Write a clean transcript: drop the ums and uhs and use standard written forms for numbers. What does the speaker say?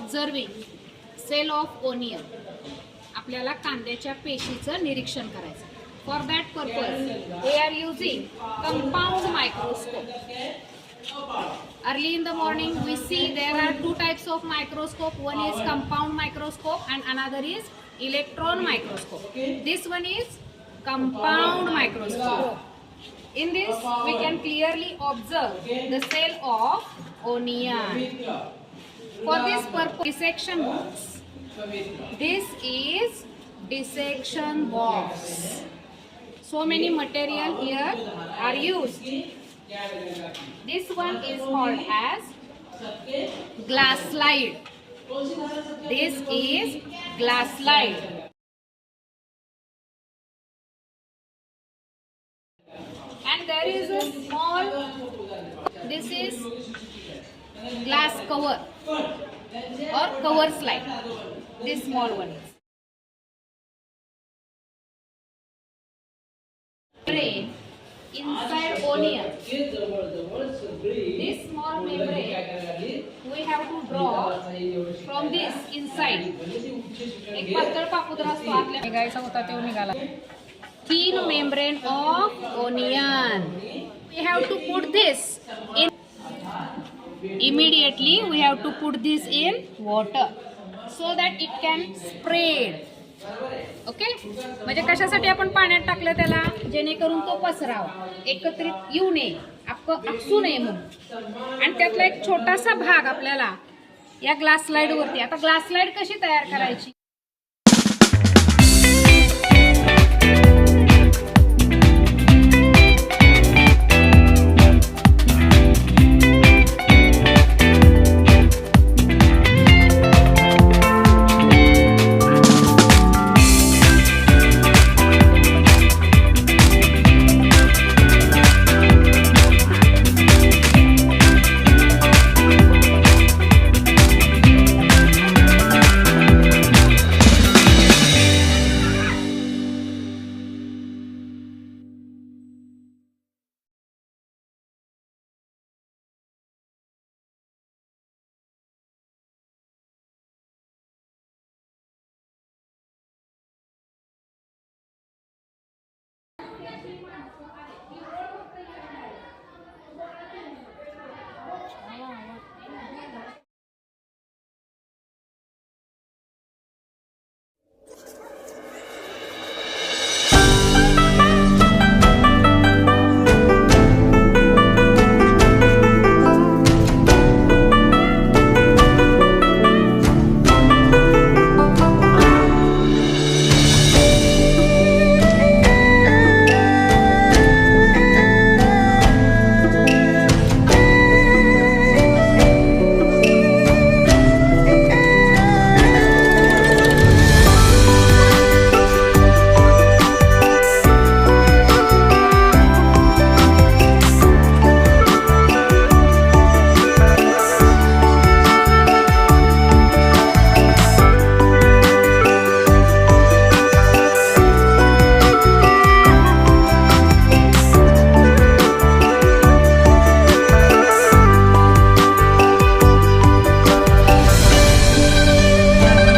Observing sale of onion. आपल्याला कांद्याच्या पेशीचं निरीक्षण करायचं. For that purpose we are using compound microscope. Early in the morning we see there are two types of microscope. One is compound microscope and another is electron microscope. This one is compound microscope. In this we can clearly observe the cell of onion. For this purpose, dissection box. This is dissection box. So many material here are used. This one is called as glass slide. This is glass slide. And there is a small, this is glass cover or cover slide. This small one is. Membrane inside onion. This small membrane we have to draw from this inside. एक पातळ पापुद्रा असतो आतल्या निघायचा होता तो निघाला. Thin membrane of onion. We have to put this in. Immediately we have to put this in water so that it can spread. Okay, म्हणजे कशासाठी आपण पाण्यात टाकलं त्याला, जेणेकरून तो पसरावा, एकत्रित येऊ नये, आपसू नये म्हणून. आणि त्यातला एक छोटासा भाग आपल्याला या ग्लास स्लाइड वरती. आता ग्लास स्लाइड कशी तयार करायची,